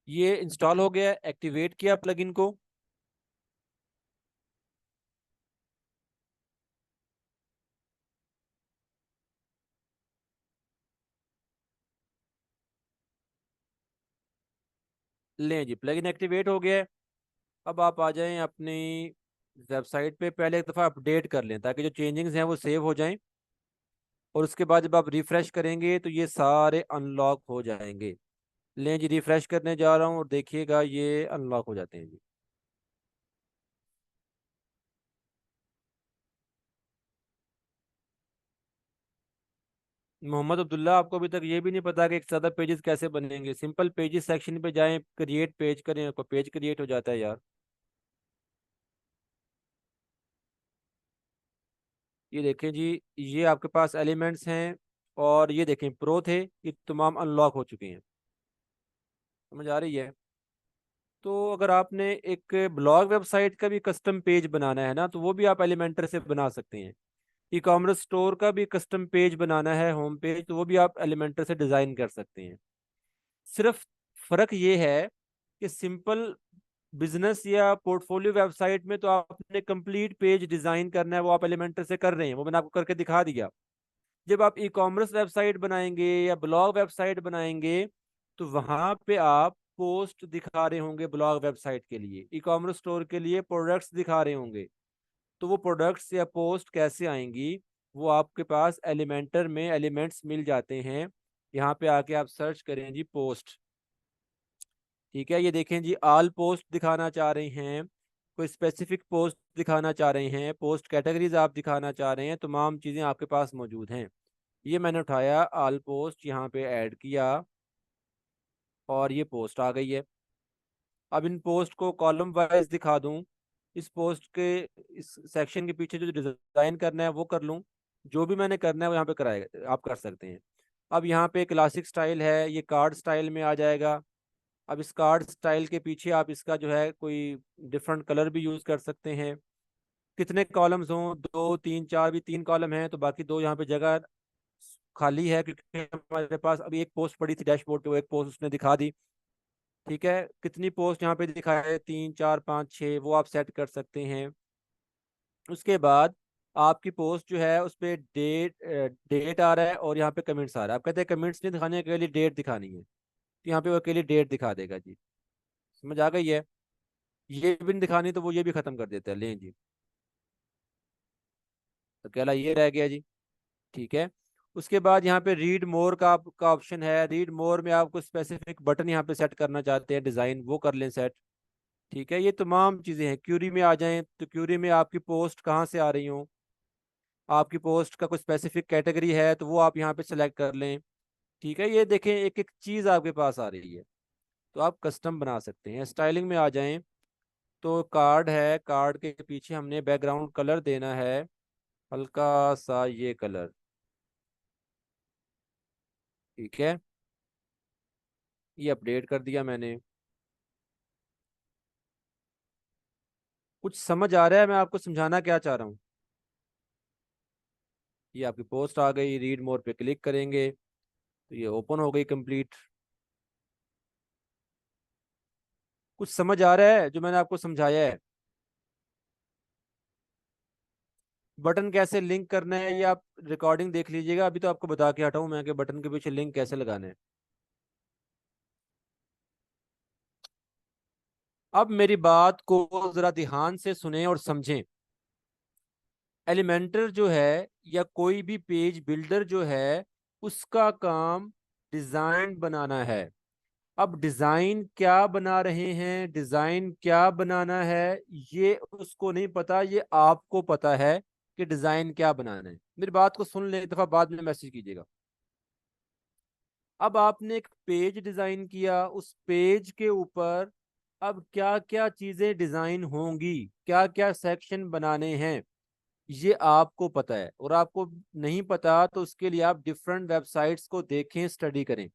ये इंस्टॉल हो गया, एक्टिवेट किया प्लगइन को। लें जी, प्लगइन एक्टिवेट हो गया है। अब आप आ जाएं अपनी वेबसाइट पे, पहले एक दफ़ा अपडेट कर लें ताकि जो चेंजिंग्स हैं वो सेव हो जाएं। और उसके बाद जब आप रिफ्रेश करेंगे तो ये सारे अनलॉक हो जाएंगे। लें जी, रिफ्रेश करने जा रहा हूँ और देखिएगा ये अनलॉक हो जाते हैं जी। मोहम्मद अब्दुल्ला, आपको अभी तक ये भी नहीं पता कि एक सादा पेजेस कैसे बनेंगे? सिंपल पेजेस सेक्शन पे जाएं, क्रिएट पेज करें, आपको पेज क्रिएट हो जाता है यार। ये देखें जी, ये आपके पास एलिमेंट्स हैं और ये देखें प्रो थे, ये तमाम अनलॉक हो चुके हैं। समझ आ रही है? तो अगर आपने एक ब्लॉग वेबसाइट का भी कस्टम पेज बनाना है ना, तो वो भी आप एलिमेंटर से बना सकते हैं। ई कॉमर्स स्टोर का भी कस्टम पेज बनाना है, होम पेज, तो वो भी आप एलिमेंटर से डिज़ाइन कर सकते हैं। सिर्फ फर्क ये है कि सिंपल बिजनेस या पोर्टफोलियो वेबसाइट में तो आपने कंप्लीट पेज डिजाइन करना है, वो आप एलिमेंटर से कर रहे हैं, वो मैंने आपको करके दिखा दिया। जब आप ई कॉमर्स वेबसाइट बनाएंगे या ब्लॉग वेबसाइट बनाएंगे तो वहां पे आप पोस्ट दिखा रहे होंगे, ब्लॉग वेबसाइट के लिए, ई कॉमर्स स्टोर के लिए प्रोडक्ट्स दिखा रहे होंगे। तो वो प्रोडक्ट्स या पोस्ट कैसे आएंगी? वो आपके पास एलिमेंटर में एलिमेंट्स मिल जाते हैं। यहाँ पे आके आप सर्च करें जी पोस्ट। ठीक है, ये देखें जी, ऑल पोस्ट दिखाना चाह रहे हैं, कोई स्पेसिफिक पोस्ट दिखाना चाह रहे हैं, पोस्ट कैटेगरीज आप दिखाना चाह रहे हैं, तमाम चीज़ें आपके पास मौजूद हैं। ये मैंने उठाया, ऑल पोस्ट यहाँ पे ऐड किया और ये पोस्ट आ गई है। अब इन पोस्ट को कॉलम वाइज दिखा दूं, इस पोस्ट के इस सेक्शन के पीछे जो डिज़ाइन करना है वो कर लूं, जो भी मैंने करना है वो यहाँ पे कराएगा, आप कर सकते हैं। अब यहाँ पे क्लासिक स्टाइल है, ये कार्ड स्टाइल में आ जाएगा। अब इस कार्ड स्टाइल के पीछे आप इसका जो है कोई डिफरेंट कलर भी यूज़ कर सकते हैं। कितने कॉलम्स हों, 2 3 4, भी 3 कॉलम हैं तो बाकी 2 यहाँ पे जगह खाली है, क्योंकि हमारे पास अभी एक पोस्ट पड़ी थी डैशबोर्ड पे, वो एक पोस्ट उसने दिखा दी। ठीक है, कितनी पोस्ट यहाँ पे दिखाए, 3 4 5 6, वो आप सेट कर सकते हैं। उसके बाद आपकी पोस्ट जो है उस पर डेट आ रहा है और यहाँ पे कमेंट्स आ रहा है। आप कहते हैं कमेंट्स नहीं दिखाने के लिए डेट दिखानी है, तो यहाँ पे वो अकेली डेट दिखा देगा जी। समझ आ गई है? ये भी नहीं दिखानी तो वो ये भी खत्म कर देता है, लें जी, अकेला ये रह गया जी। ठीक है। उसके बाद यहाँ पे रीड मोर का ऑप्शन है। रीड मोर में आपको स्पेसिफिक बटन यहाँ पे सेट करना चाहते हैं, डिजाइन, वो कर लें सेट। ठीक है, ये तमाम चीजें हैं। क्यूरी में आ जाएं तो क्यूरी में आपकी पोस्ट कहाँ से आ रही हो, आपकी पोस्ट का कोई स्पेसिफिक कैटेगरी है तो वो आप यहाँ पे सेलेक्ट कर लें। ठीक है, ये देखें एक एक चीज आपके पास आ रही है, तो आप कस्टम बना सकते हैं। स्टाइलिंग में आ जाएं तो कार्ड है, कार्ड के पीछे हमने बैकग्राउंड कलर देना है हल्का सा ये कलर। ठीक है, ये अपडेट कर दिया मैंने। कुछ समझ आ रहा है मैं आपको समझाना क्या चाह रहा हूँ? ये आपकी पोस्ट आ गई, रीड मोर पे क्लिक करेंगे तो ये ओपन हो गई कंप्लीट। कुछ समझ आ रहा है जो मैंने आपको समझाया है? बटन कैसे लिंक करना है ये आप रिकॉर्डिंग देख लीजिएगा, अभी तो आपको बता के हटाऊं मैं कि बटन के पीछे लिंक कैसे लगाना है। अब मेरी बात को जरा ध्यान से सुने और समझें। एलिमेंटर जो है या कोई भी पेज बिल्डर जो है, उसका काम डिजाइन बनाना है। अब डिजाइन क्या बना रहे हैं, डिजाइन क्या बनाना है, ये उसको नहीं पता, ये आपको पता है कि डिजाइन क्या बनाना है। मेरी बात को सुन ले, एक दफा बाद में मैसेज कीजिएगा। अब आपने एक पेज डिजाइन किया, उस पेज के ऊपर अब क्या क्या चीजें डिजाइन होंगी, क्या क्या सेक्शन बनाने हैं, ये आपको पता है। और आपको नहीं पता तो उसके लिए आप डिफरेंट वेबसाइट्स को देखें, स्टडी करें।